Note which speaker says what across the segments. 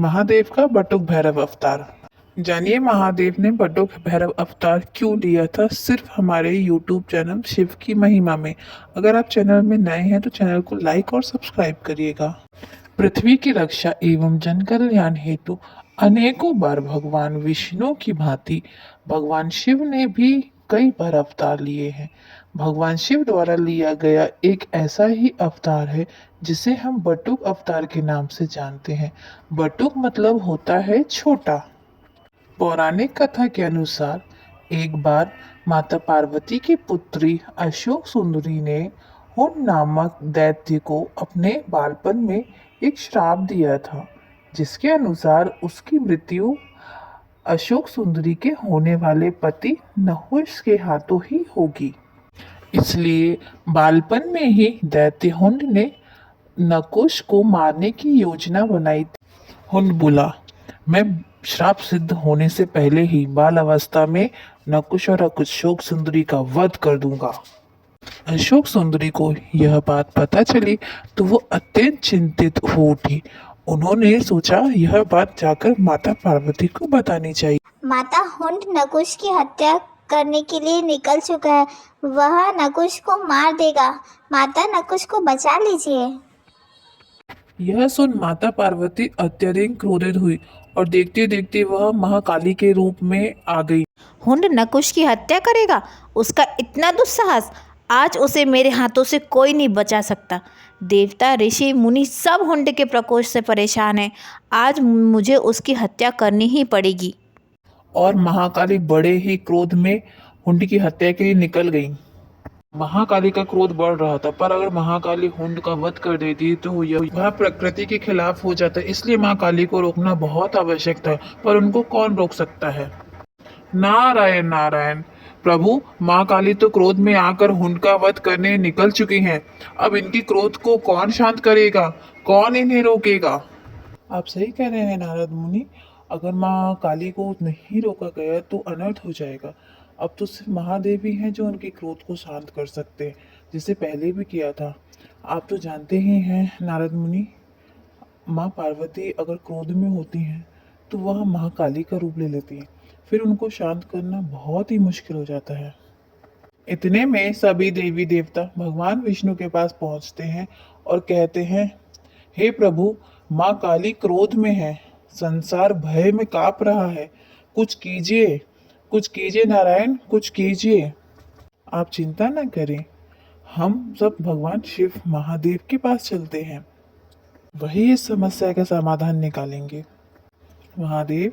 Speaker 1: महादेव का बटुक भैरव अवतार। जानिए महादेव ने बटुक भैरव अवतार क्यों लिया था सिर्फ हमारे YouTube चैनल शिव की महिमा में। अगर आप चैनल में नए हैं तो चैनल को लाइक और सब्सक्राइब करिएगा। पृथ्वी की रक्षा एवं जन कल्याण हेतु अनेकों बार भगवान विष्णु की भांति भगवान शिव ने भी कई बार अवतार लिए हैं। भगवान शिव द्वारा लिया गया एक ऐसा ही अवतार है जिसे हम बटुक अवतार के नाम से जानते हैं। बटुक मतलब होता है छोटा। पौराणिक कथा के अनुसार एक बार माता पार्वती की पुत्री अशोक सुंदरी ने हुन नामक दैत्य को अपने बालपन में एक श्राप दिया था, जिसके अनुसार उसकी मृत्यु अशोक सुंदरी के होने वाले पति नहुष के हाथों ही होगी। इसलिए बालपन में ही दैत्य हुंड ने नकुश को मारने की योजना बनाई थी। हुंड बोला, मैं श्राप सिद्ध होने से पहले ही बाल अवस्था में नकुश और अशोक सुंदरी का वध कर दूंगा। अशोक सुंदरी को यह बात पता चली तो वो अत्यंत चिंतित हो उठी। उन्होंने सोचा यह बात जाकर माता पार्वती को बतानी चाहिए।
Speaker 2: माता हुंड नकुश की हत्या करने के लिए निकल चुका है। वह नकुश को मार देगा। माता नकुश को बचा लीजिए।
Speaker 1: यह सुन माता पार्वती अत्यधिक क्रोधित हुई और देखते देखते वह महाकाली के रूप में आ गई।
Speaker 3: हुंड नकुश की हत्या करेगा? उसका इतना दुस्साहस! आज उसे मेरे हाथों से कोई नहीं बचा सकता। देवता ऋषि मुनि सब हुंड के प्रकोप से परेशान हैं। आज मुझे उसकी हत्या करनी ही पड़ेगी।
Speaker 1: और महाकाली बड़े ही क्रोध में हुंड की हत्या के लिए निकल गई। महाकाली का क्रोध बढ़ रहा था, पर अगर महाकाली हुंड का वध कर देती तो वह प्रकृति के खिलाफ हो जाता। इसलिए महाकाली को रोकना बहुत आवश्यक था, पर उनको कौन रोक सकता है। नारायण नारायण प्रभु, महाकाली तो क्रोध में आकर हुंड का वध करने निकल चुकी हैं। अब इनकी क्रोध को कौन शांत करेगा, कौन इन्हें रोकेगा। आप सही कह रहे हैं नारद मुनि। अगर माँ काली को नहीं रोका गया तो अनर्थ हो जाएगा। अब तो सिर्फ महादेव ही हैं जो उनके क्रोध को शांत कर सकते हैं, जिसे पहले भी किया था। आप तो जानते ही हैं नारद मुनि, माँ पार्वती अगर क्रोध में होती हैं तो वह महाकाली का रूप ले लेती है। फिर उनको शांत करना बहुत ही मुश्किल हो जाता है। इतने में सभी देवी देवता भगवान विष्णु के पास पहुंचते हैं और कहते हैं, हे प्रभु, माँ काली क्रोध में है, संसार भय में कांप रहा है। कुछ कीजिए, कुछ कीजिए नारायण, कुछ कीजिए। आप चिंता न करें, हम सब भगवान शिव महादेव के पास चलते हैं, वही इस समस्या का समाधान निकालेंगे। महादेव,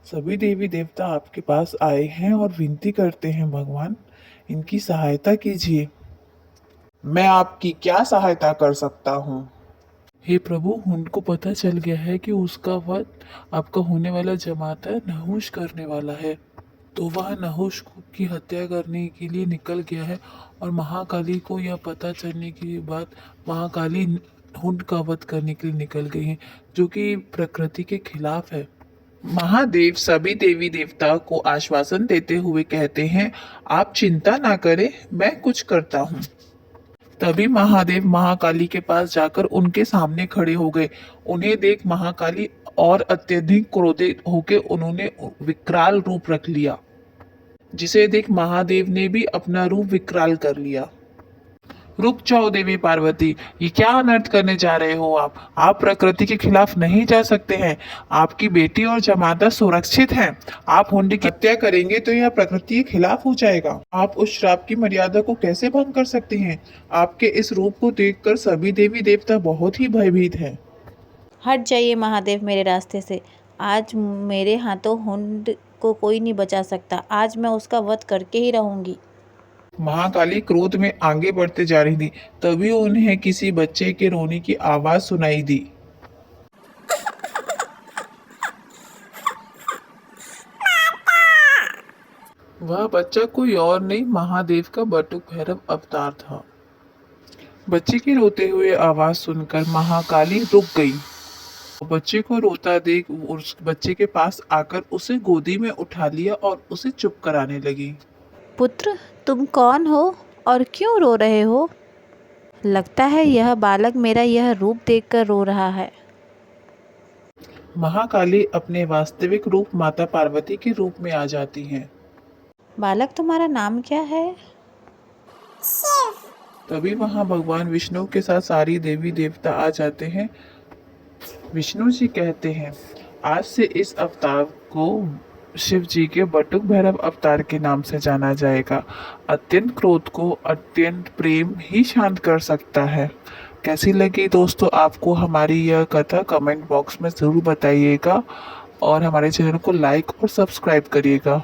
Speaker 1: सभी देवी देवता आपके पास आए हैं और विनती करते हैं, भगवान इनकी सहायता कीजिए। मैं आपकी क्या सहायता कर सकता हूँ? हे प्रभु, उनको पता चल गया है कि उसका वध आपका होने वाला जमाता नहुष करने वाला है, तो वह नहुष की हत्या करने के लिए निकल गया है। और महाकाली को यह पता चलने के बाद महाकाली हुंड का वध करने के लिए निकल गई है, जो कि प्रकृति के खिलाफ है। महादेव सभी देवी देवता को आश्वासन देते हुए कहते हैं, आप चिंता ना करें, मैं कुछ करता हूँ। तभी महादेव महाकाली के पास जाकर उनके सामने खड़े हो गए। उन्हें देख महाकाली और अत्यधिक क्रोधित होकर उन्होंने विकराल रूप रख लिया, जिसे देख महादेव ने भी अपना रूप विकराल कर लिया। रुक जाओ देवी पार्वती, ये क्या अनर्थ करने जा रहे हो आप प्रकृति के खिलाफ नहीं जा सकते हैं। आपकी बेटी और जमाता सुरक्षित हैं। आप हुंडी की हत्या करेंगे तो यह प्रकृति के खिलाफ हो जाएगा। आप उस श्राप की मर्यादा को कैसे भंग कर सकते हैं। आपके इस रूप को देखकर सभी देवी देवता बहुत ही भयभीत हैं।
Speaker 3: हट जाइए महादेव मेरे रास्ते से। आज मेरे हाथों हुंड को कोई नहीं बचा सकता। आज मैं उसका वध करके ही रहूंगी।
Speaker 1: महाकाली क्रोध में आगे बढ़ते जा रही थी, तभी उन्हें किसी बच्चे के रोने की आवाज सुनाई दी। वह बच्चा कोई और नहीं, महादेव का बटुक भैरव अवतार था। बच्चे की रोते हुए आवाज सुनकर महाकाली रुक गई। बच्चे को रोता देख उस बच्चे के पास आकर उसे गोदी में उठा लिया और उसे चुप कराने लगी।
Speaker 3: पुत्र, तुम कौन हो और क्यों रो रहे हो? लगता है यह बालक मेरा यह रूप देखकर रो रहा है।
Speaker 1: महाकाली अपने वास्तविक रूप माता पार्वती के रूप में आ जाती हैं।
Speaker 3: बालक तुम्हारा नाम क्या है?
Speaker 1: तभी वहां भगवान विष्णु के साथ सारी देवी देवता आ जाते हैं। विष्णु जी कहते हैं, आज से इस अवतार को शिव जी के बटुक भैरव अवतार के नाम से जाना जाएगा। अत्यंत क्रोध को अत्यंत प्रेम ही शांत कर सकता है। कैसी लगी दोस्तों आपको हमारी यह कथा? कमेंट बॉक्स में ज़रूर बताइएगा और हमारे चैनल को लाइक और सब्सक्राइब करिएगा।